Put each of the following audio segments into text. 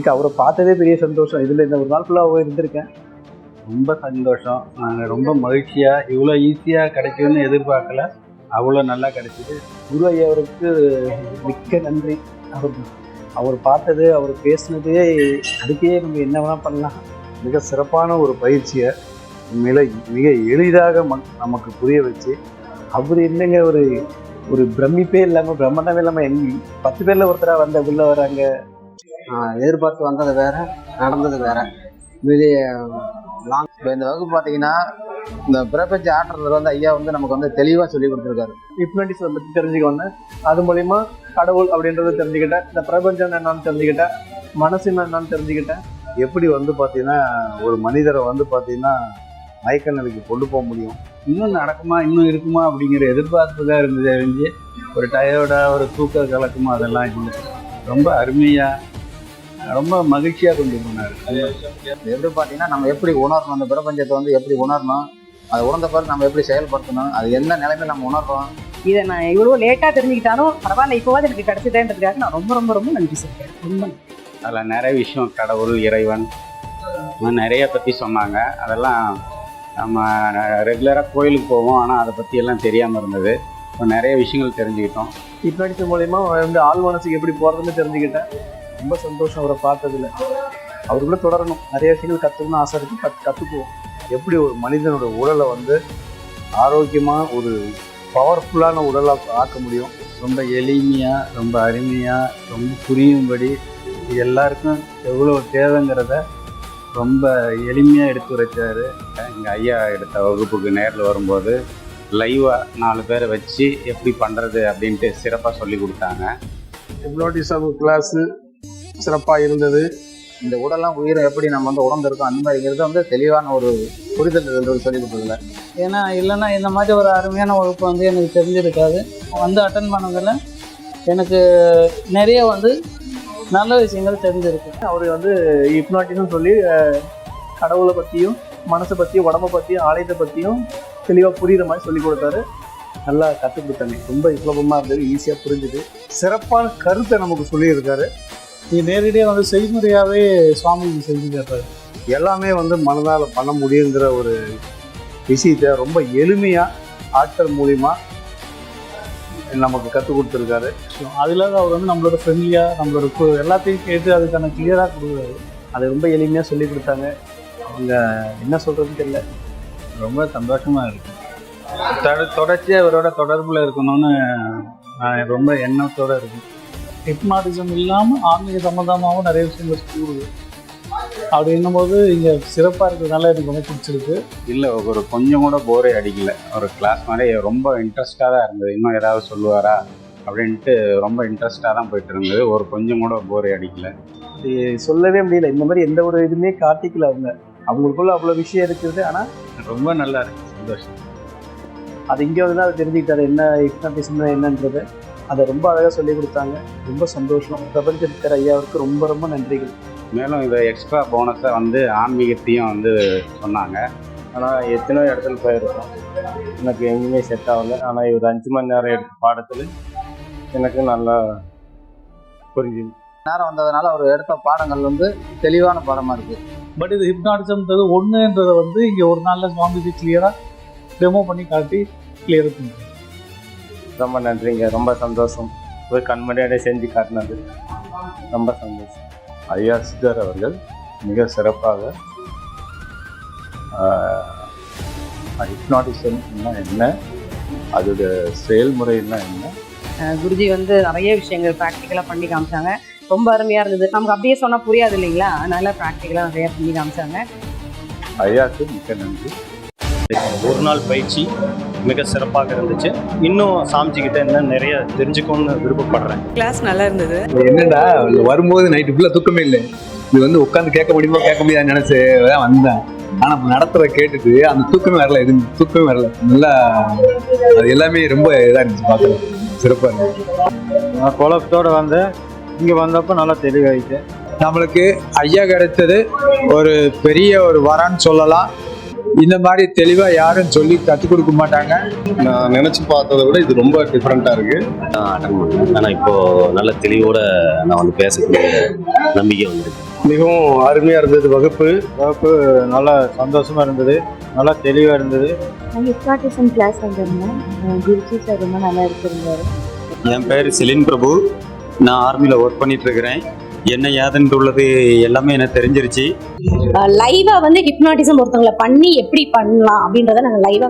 எனக்கு அவரை பார்த்ததே பெரிய சந்தோஷம். இதில் இந்த ஒரு நாள் ஃபுல்லாக இருந்திருக்கேன். ரொம்ப சந்தோஷம். நாங்கள் ரொம்ப மகிழ்ச்சியாக இவ்வளோ ஈஸியாக கிடைக்கும்னு எதிர்பார்க்கல. அவ்வளோ நல்லா கிடைச்சிது. குரு ஐயா அவருக்கு மிக்க நன்றி. அவர் பார்த்தது, அவர் பேசுனதே, அதுக்கே நம்ம என்ன வேணால் பண்ணலாம். மிக சிறப்பான ஒரு பயிற்சியை மிக எளிதாக நமக்கு புரிய வச்சு, அவர் என்னங்க ஒரு ஒரு பிரமிப்பே இல்லாமல், பிரம்மண்டமே இல்லாமல் 10 பேரில் ஒருத்தராக வந்த உள்ள வராங்க. எதிர்பார்த்து வந்தது வேற, நடந்தது வேற. வெளியே லாங் இந்த வகுப்பு பார்த்தீங்கன்னா, இந்த பிரபஞ்ச ஆற்றல் வந்து ஐயா வந்து நமக்கு வந்து தெளிவாக சொல்லி கொடுத்துருக்காரு. ஹிப்னாட்டிஸை பற்றி தெரிஞ்சுக்க வந்தேன். அது மூலிமா கடவுள் அப்படின்றத தெரிஞ்சுக்கிட்டேன். இந்த பிரபஞ்சம் என்னன்னு தெரிஞ்சுக்கிட்டேன். மனசு என்னன்னு தெரிஞ்சுக்கிட்டேன். எப்படி வந்து பார்த்தீங்கன்னா ஒரு மனிதரை வந்து பார்த்தீங்கன்னா மயக்க நிலைக்கு கொண்டு போக முடியும். இன்னும் நடக்குமா, இன்னும் இருக்குமா அப்படிங்கிற எதிர்பார்ப்பு தான் இருந்தது. அறிஞ்சு ஒரு டயர்டாக ஒரு தூக்க கலக்குமா அதெல்லாம் இல்லை. ரொம்ப அருமையாக, ரொம்ப மகிழ்ச்சியாக கொண்டு போனார். எப்படி பார்த்தீங்கன்னா, நம்ம எப்படி உணரணும், அந்த பிரபஞ்சத்தை வந்து எப்படி உணரணும், அதை உணர்ந்த பிறகு நம்ம எப்படி செயல்படுத்தணும், அது எந்த நிலைமையில் நம்ம உணர்றோம். இதை நான் இவ்வளோ லேட்டாக தெரிஞ்சுக்கிட்டாலும் பரவாயில்ல, இப்போவாது எனக்கு கிடைச்சதேன்றதுக்காக நான் ரொம்ப ரொம்ப ரொம்ப நன்றி சொல்கிறேன். ரொம்ப அதில் நிறைய விஷயம், கடவுள், இறைவன், நிறைய பற்றி சொன்னாங்க. அதெல்லாம் நம்ம ரெகுலராக கோயிலுக்கு போவோம், ஆனால் அதை பற்றி எல்லாம் தெரியாமல் இருந்தது. இப்போ நிறைய விஷயங்கள் தெரிஞ்சுக்கிட்டோம். ஹிப்னாட்டிஸ் மூலிமா வந்து ஆள் மனசுக்கு எப்படி போகிறதுன்னு தெரிஞ்சுக்கிட்டேன். ரொம்ப சந்தோஷம் அவரை பார்த்ததில்ல. அவருக்குள்ளே தொடரணும். நிறைய விஷயங்கள் கற்றுக்கணும்னு ஆசை இருக்குது. கற்றுக்குவோம். எப்படி ஒரு மனிதனோட உடலை வந்து ஆரோக்கியமாக ஒரு பவர்ஃபுல்லான உடலாக ஆக்க முடியும். ரொம்ப எளிமையாக, ரொம்ப அருமையாக, ரொம்ப புரியும்படி எல்லாருக்கும் எவ்வளோ தேவைங்கிறத ரொம்ப எளிமையாக எடுத்து வச்சார். எங்கள் ஐயா எடுத்த வகுப்புக்கு நேரில் வரும்போது லைவாக 4 பேரை வச்சு எப்படி பண்ணுறது அப்படின்ட்டு சிறப்பாக சொல்லி கொடுத்தாங்க. ஹிப்னாட்டிசம் கிளாஸு சிறப்பாக இருந்தது. இந்த உடலாம் உயிரை எப்படி நம்ம வந்து உணர்ந்திருக்கோம், அந்த மாதிரிங்கிறது வந்து தெளிவான ஒரு புரிதல் சொல்லி கொடுத்ததில்ல. ஏன்னா இல்லைன்னா இந்த மாதிரி ஒரு அருமையான வகுப்பு வந்து எனக்கு தெரிஞ்சிருக்காது. வந்து அட்டன் பண்ணதில் எனக்கு நிறைய வந்து நல்ல விஷயங்கள் தெரிஞ்சிருக்கு. அவர் வந்து ஹிப்னாட்டிசம் சொல்லி கடவுளை பற்றியும், மனசை பற்றியும், உடம்பை பற்றியும், ஆலயத்தை பற்றியும் தெளிவாக புரிகிற மாதிரி சொல்லி கொடுத்தாரு. நல்லா கற்றுக் கொடுத்தாங்க. ரொம்ப சுலபமாக இருந்தது, ஈஸியாக புரிஞ்சுது. சிறப்பான கருத்தை நமக்கு சொல்லியிருக்காரு. இது நேரடியாக வந்து செய்முறையாகவே சுவாமி செஞ்சு கேட்பாரு. எல்லாமே வந்து மனதால் பண்ண முடியுங்கிற ஒரு விஷயத்தை ரொம்ப எளிமையாக ஆட்கள் மூலிமா நமக்கு கற்றுக் கொடுத்துருக்காரு. அதில் அவர் வந்து நம்மளோட ஃப்ரெண்ட்லியாக நம்மளோட எல்லாத்தையும் கேட்டு அதுக்கான கிளியராக கொடுக்குறாரு. அதை ரொம்ப எளிமையாக சொல்லி கொடுத்தாங்க. அவங்க என்ன சொல்கிறதுன்னு தெரியல. ரொம்ப சந்தோஷமாக இருக்குது. தொடர்ச்சியாக அவரோட தொடர்பில் இருக்கணும்னு நான் ரொம்ப எண்ணத்தோடு இருக்கேன். ஹிப்னாட்டிசம் இல்லாமல் ஆன்மீக சம்மந்தமாகவும் நிறைய விஷயங்கள் கூடுது. அப்படி என்னும்போது இங்கே சிறப்பாக இருக்கிறதுனால எனக்கு ரொம்ப பிடிச்சிருக்கு. இல்லை, ஒரு கொஞ்சம் கூட போரே அடிக்கலை. ஒரு கிளாஸ் மாதிரி ரொம்ப இன்ட்ரெஸ்டாக தான் இருந்தது. இன்னும் ஏதாவது சொல்லுவாரா அப்படின்ட்டு ரொம்ப இன்ட்ரெஸ்டாக தான் போயிட்டு இருந்தது. ஒரு கொஞ்சம் கூட போரே அடிக்கலை. இது சொல்லவே முடியல. இந்த மாதிரி எந்த ஒரு இதுவுமே காட்டிக்கல. அவங்களுக்குள்ள அவ்வளோ விஷயம் இருக்குது. ஆனால் ரொம்ப நல்லா இருக்குது, சந்தோஷம். அது இங்கே வந்து அதை தெரிஞ்சுக்கிட்டாரு, என்ன ஹிப்னாட்டிசம் என்னன்றது. அதை ரொம்ப அழகாக சொல்லி கொடுத்தாங்க. ரொம்ப சந்தோஷம். பிரபஞ்சத்திற்கிற ஐயாவுக்கு ரொம்ப ரொம்ப நன்றிகள். மேலும் இதை எக்ஸ்ட்ரா போனஸாக வந்து ஆன்மீகத்தையும் வந்து சொன்னாங்க. ஆனால் எத்தனோ இடத்துல போயிருக்கோம், எனக்கு எங்கேயுமே செட் ஆகலை. ஆனால் இவர் 5 மணி நேரம் எடுத்த பாடத்தில் எனக்கு நல்லா புரிஞ்சுது. நேரம் வந்ததுனால அவர் எடுத்த பாடங்கள் வந்து தெளிவான பாடமாக இருக்குது. பட் இது ஹிப்னாட்டிசம்ன்றது ஒன்றுன்றதை வந்து இங்கே ஒரு நாளில் சுவாமிஜி கிளியராக டெமோ பண்ணி காட்டி கிளியர் பண்ணுறாங்க. ரொம்ப நன்றிங்க, ரொம்ப சந்தோஷம். போய் கண்மணியோட செஞ்சு காட்டினது ரொம்ப சந்தோஷம். ஐயா சித்தர் அவர்கள் மிக சிறப்பாக ஹிப்னாட்டிசம்னா என்ன, அதோட செயல்முறைன்னா என்ன, குருஜி வந்து நிறைய விஷயங்கள் ப்ராக்டிக்கலாக பண்ணி காமிச்சாங்க. ரொம்ப அருமையாக இருந்தது. நமக்கு அப்படியே சொன்னால் புரியாது இல்லைங்களா, அதனால ப்ராக்டிக்கலாக நிறைய பண்ணி காமிச்சாங்க. ஐயாவுக்கு மிக்க நன்றி. ஒரு நாள் பயிற்சி மிக சிறப்பாக இருந்துச்சு. இன்னும் சாமிஜிக்கிட்ட என்ன நிறைய தெரிஞ்சுக்கணும்னு விருப்பப்படுறேன். கிளாஸ் நல்லா இருந்தது. என்னடா வரும்போது நைட்டு ஃபுல்லாக தூக்கமே இல்லை. இது வந்து உட்காந்து கேட்க முடியுமோ கேட்க முடியாது நினைச்சு தான் வந்தேன். ஆனால் நடத்துறத கேட்டுட்டு அந்த தூக்கமே வரல, எதுவும் தூக்கமே வரல. நல்லா அது எல்லாமே ரொம்ப இதாக இருந்துச்சு, பார்க்கலாம் சிறப்பாக இருந்துச்சு. நான் குழப்பத்தோடு வந்து இங்கே வந்தப்போ நல்லா தெளிவாயிட்டு நம்மளுக்கு ஐயா கிடைத்தது ஒரு பெரிய ஒரு வரான்னு சொல்லலாம். இந்த மாதிரி தெளிவா யாரும் சொல்லி கற்றுக் கொடுக்க மாட்டாங்க. நான் நினைச்சு பார்த்ததை விட இது ரொம்ப டிஃப்ரெண்டா இருக்கு. நான் அட்டன் பண்ணேன். ஆனால் இப்போ நல்ல தெளிவோட நான் வந்து பேசக்கூடிய நம்பிக்கை வந்துருக்கு. மிகவும் அருமையாக இருந்தது வகுப்பு நல்லா சந்தோஷமாக இருந்தது, நல்லா தெளிவாக இருந்தது. நான் ஹிப்னாட்டிசம் கிளாஸ் வந்திருந்தேன். குருஜி சார் ரொம்ப நல்லா எடுத்திருந்தாரு. என் பேர் செலின் பிரபு. நான் ஆர்மியில் ஒர்க் பண்ணிட்டு இருக்கிறேன். என்ன ஏதுன்னு உள்ளது எல்லாமே எனக்கு தெரிஞ்சிருச்சு. லைவா வந்து ஹிப்னாட்டிசம் ஒருத்தவங்களை பண்ணி எப்படி பண்ணலாம் அப்படின்றத நாங்கள் லைவா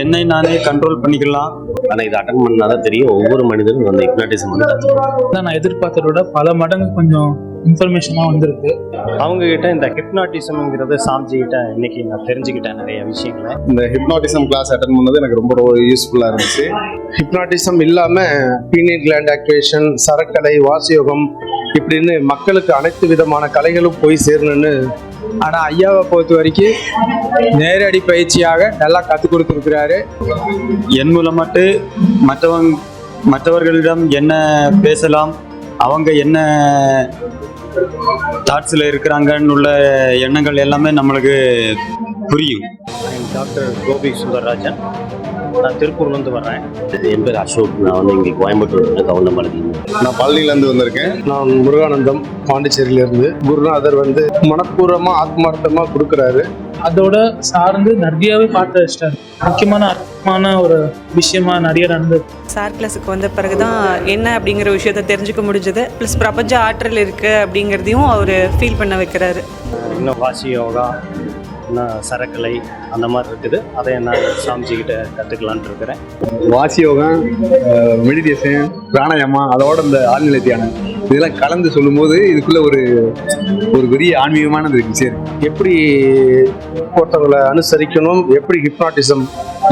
என்னை நானே கண்ட்ரோல் பண்ணிக்கலாம். ஆனால் இது அட்டன் பண்ணாதான் தெரியும் ஒவ்வொரு மனிதனும் அந்த ஹிப்னாட்டிசம் வந்து கற்றுக்கலாம். நான் எதிர்பார்த்தத விட பல மடங்கு கொஞ்சம் இன்ஃபர்மேஷனாக வந்திருக்கு. அவங்க கிட்ட இந்த ஹிப்னாட்டிசம்ங்கிறது சாமிஜி கிட்ட இன்னைக்கு நான் தெரிஞ்சுக்கிட்டேன் நிறைய விஷயங்களை. இந்த ஹிப்னாட்டிசம் கிளாஸ் அட்டன் பண்ணது எனக்கு ரொம்ப யூஸ்ஃபுல்லாக இருந்துச்சு. ஹிப்னாட்டிசம் இல்லாமல் பீனியல் கிளாண்ட் ஆக்டிவேஷன், சரக்கலை, வாசியோகம் இப்படின்னு மக்களுக்கு அனைத்து விதமான கலைகளும் போய் சேரணும்னு. ஆனால் ஐயாவை பொறுத்த வரைக்கும் நேரடி பயிற்சியாக நல்லா கற்றுக் கொடுத்துருக்கிறாரு. என் மூலமாட்டு மற்றவர்களிடம் என்ன பேசலாம், அவங்க என்ன தாட்ஸில் இருக்கிறாங்கன்னு உள்ள எண்ணங்கள் எல்லாமே நம்மளுக்கு புரியும். டாக்டர் கோபி சுந்தரராஜன், நான் திருப்பூர்லேருந்து வர்றேன். என் பேர் அசோக். நான் வந்து இங்கே கோயம்புத்தூர் கவுண்டமலைக்கு. நான் பழனிலேருந்து வந்திருக்கேன். நான் முருகானந்தம், பாண்டிச்சேரியிலேருந்து. குருநாதர் வந்து மனப்பூர்வமாக ஆத்மார்த்தமாக கொடுக்குறாரு. அதோட சார்ந்து நிறையாவே பார்த்து வச்சிட்டாரு. முக்கியமான ஒரு விஷயமா நிறைய நடந்தது. சார் கிளாஸுக்கு வந்த பிறகுதான் என்ன அப்படிங்கிற விஷயத்த தெரிஞ்சுக்க முடிஞ்சது. ப்ளஸ் பிரபஞ்ச ஆற்றல் இருக்கு அப்படிங்கிறதையும் அவர் ஃபீல் பண்ண வைக்கிறாரு. இன்னும் வாசி யோகா, இன்னும் சரக்கலை அந்த மாதிரி இருக்குது. அதை நான் சாமிஜிக்கிட்ட கற்றுக்கலான்ட்டு இருக்கிறேன். வாசி யோகம், மெடிடேஷன், பிராணாயாமா, அதோட இந்த ஆழ்நிலை தியானம் இதெல்லாம் கலந்து சொல்லும்போது இதுக்குள்ள ஒரு பெரிய ஆன்மீகமானது இருக்கு. சரி, எப்படி ஒருத்தவங்களை அனுசரிக்கணும், எப்படி ஹிப்னாட்டிசம்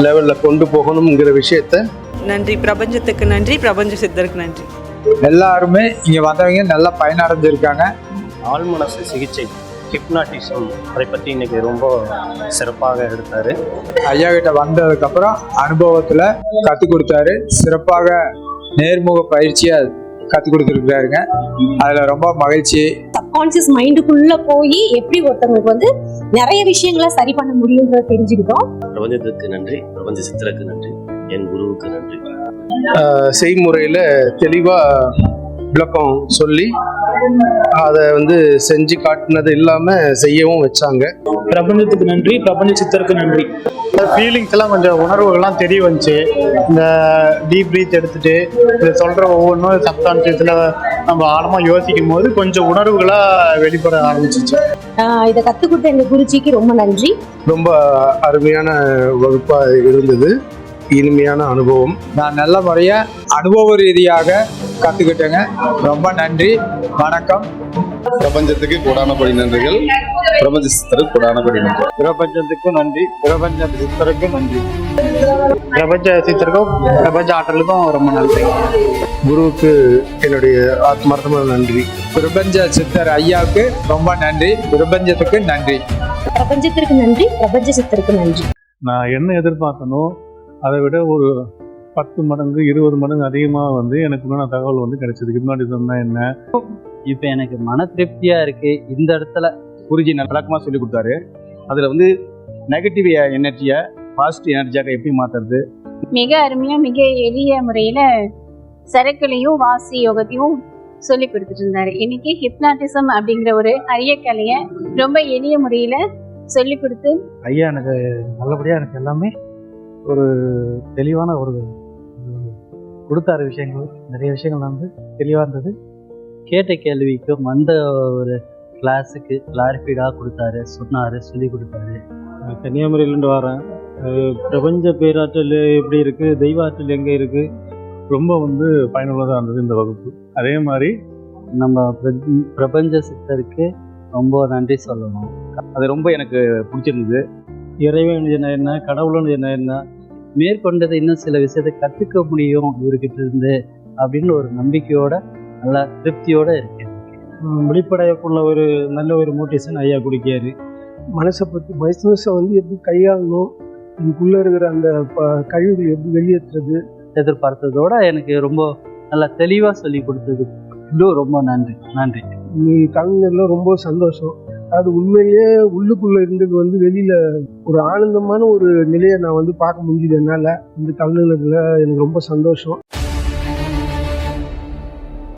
லெவலில் கொண்டு போகணுங்கிற விஷயத்த. நன்றி பிரபஞ்சத்துக்கு நன்றி, பிரபஞ்ச சித்தருக்கு நன்றி. எல்லாருமே இங்கே வந்தவங்க நல்லா பயனடைஞ்சிருக்காங்க. ஆழ்மனசு சிகிச்சை ஹிப்னாட்டிசம் அதை பற்றி இன்னைக்கு ரொம்ப சிறப்பாக எடுத்தார். ஐயா கிட்ட வந்ததுக்கப்புறம் அனுபவத்தில் கற்றுக் கொடுத்தாரு. சிறப்பாக நேர்முக பயிற்சியாக கற்றுக் கொடுத்துருக்காருங்க. அதில் ரொம்ப மகிழ்ச்சி. சப்கான்சியஸ் மைண்டுக்குள்ள போய் எப்படி ஒருத்தவங்களுக்கு வந்து நிறைய விஷயங்களை சரி பண்ண முடியுங்கிறத தெரிஞ்சுக்கிட்டோம். பிரபஞ்சத்துக்கு நன்றி, பிரபஞ்ச சித்தருக்கு நன்றி, என் குருவுக்கு நன்றி. செய்முறையில் தெளிவாக விளக்கம் சொல்லி அதை வந்து செஞ்சு காட்டினது இல்லாமல் செய்யவும் வச்சாங்க. பிரபஞ்சத்துக்கு நன்றி, பிரபஞ்ச சித்தருக்கு நன்றி. ஃபீலிங்ஸ் எல்லாம் கொஞ்சம் உணர்வுகள்லாம் தெரிய வந்துச்சு. இந்த டீப் பிரீத் எடுத்துட்டு இதை சொல்கிற ஒவ்வொன்றும் சப்கான்ஷியஸில் நம்ம ஆழமாக யோசிக்கும் போது கொஞ்சம் உணர்வுகளாக வெளிப்பட ஆரம்பிச்சிச்சு. இதை கற்றுக் கொடுத்த எங்கள் குருஜிக்கு ரொம்ப நன்றி. ரொம்ப அருமையான வகுப்பாக இருந்தது, இனிமையான அனுபவம். நான் நல்ல முறையாக அனுபவ ரீதியாக கற்றுக்கிட்டேங்க. ரொம்ப நன்றி, வணக்கம். பிரபஞ்சத்துக்கு கூடானபடி நன்றிகள், பிரபஞ்ச சித்தருக்கு கூடானபடி நன்றி. பிரபஞ்சத்துக்கும் நன்றி, பிரபஞ்ச சித்தருக்கும் நன்றி. பிரபஞ்ச சித்தருக்கும் பிரபஞ்ச ஆற்றலுக்கும் ரொம்ப நன்றி. குருவுக்கு என்னுடைய ஆத்மார்த்தமான நன்றி. பிரபஞ்ச சித்தர் ஐயாவுக்கு ரொம்ப நன்றி, பிரபஞ்சத்துக்கு நன்றி. பிரபஞ்சத்திற்கு நன்றி, பிரபஞ்ச சித்தருக்கு நன்றி. நான் என்ன எதிர்பார்த்தனோ அதை விட ஒரு 10 மடங்கு 20 மடங்கு அதிகமாக வந்து எனக்கு உண்டான தகவல் வந்து கிடைச்சது. ஹிப்னாட்டிசம்னா என்ன, இப்போ எனக்கு மன திருப்தியாக இருக்குது. இந்த இடத்துல குருஜி விளக்கமாக சொல்லி கொடுத்தாரு. அதில் வந்து நெகட்டிவ் எனர்ஜியை பாசிட்டிவ் எனர்ஜியாக எப்படி மாற்றுறது, மிக அருமையா மிக எளிய முறையில சரக்குலையும் வாசி யோகத்தையும் சொல்லி கொடுத்துட்டு இருந்தாரு. இன்னைக்கு ஹிப்னாட்டிசம் அப்படிங்கிற ஒரு அரிய கலையை ரொம்ப எளிய முறையில சொல்லி கொடுத்து ஐயா எனக்கு நல்லபடியாக எனக்கு எல்லாமே ஒரு தெளிவான ஒரு கொடுத்தாரு. விஷயங்கள் நிறைய விஷயங்கள் வந்து தெளிவாக இருந்தது. கேட்ட கேள்விக்கும் அந்த ஒரு கிளாஸுக்கு கிளாரிஃபைடாக கொடுத்தாரு, சொன்னார், சொல்லி கொடுத்தாரு. கன்னியாகுமரியிலேருந்து வரேன். பிரபஞ்ச பேராற்றல் எப்படி இருக்குது, தெய்வ ஆற்றல் எங்கே இருக்குது, ரொம்ப வந்து பயனுள்ளதாக இருந்தது இந்த வகுப்பு. அதே மாதிரி நம்ம பிரபஞ்ச சித்தருக்கு ரொம்ப நன்றி சொல்லணும். அது ரொம்ப எனக்கு பிடிச்சிருந்தது. இறைவன் என்ன, கடவுள்னு என்ன, மேற்கொண்டது இன்னும் சில விஷயத்தை கற்றுக்க முடியும் இவர்கிட்ட இருந்து அப்படின்னு ஒரு நம்பிக்கையோட நல்லா திருப்தியோட இருக்கு. வெளிப்படையக்குள்ள ஒரு நல்ல ஒரு மோட்டிவேஷன் ஐயா கொடுக்காரு. மனசை பற்றி பிஸ்னஸை வந்து எப்படி கையாளணும், இதுக்குள்ளே இருக்கிற அந்த கழிவுகள் எப்படி வெளியேற்றுறது எதிர்பார்த்ததோட எனக்கு ரொம்ப நல்லா தெளிவாக சொல்லி கொடுத்தது இன்னும் ரொம்ப நன்றி. நீ கலைஞர்ல ரொம்ப சந்தோஷம். அது உண்மையிலேயே உள்ளுக்குள்ள இருந்தது வந்து வெளியில ஒரு ஆனந்தமான ஒரு நிலையை நான் வந்து பார்க்க முடியுது. என்னால இந்த கலைஞர்ல எனக்கு ரொம்ப சந்தோஷம்.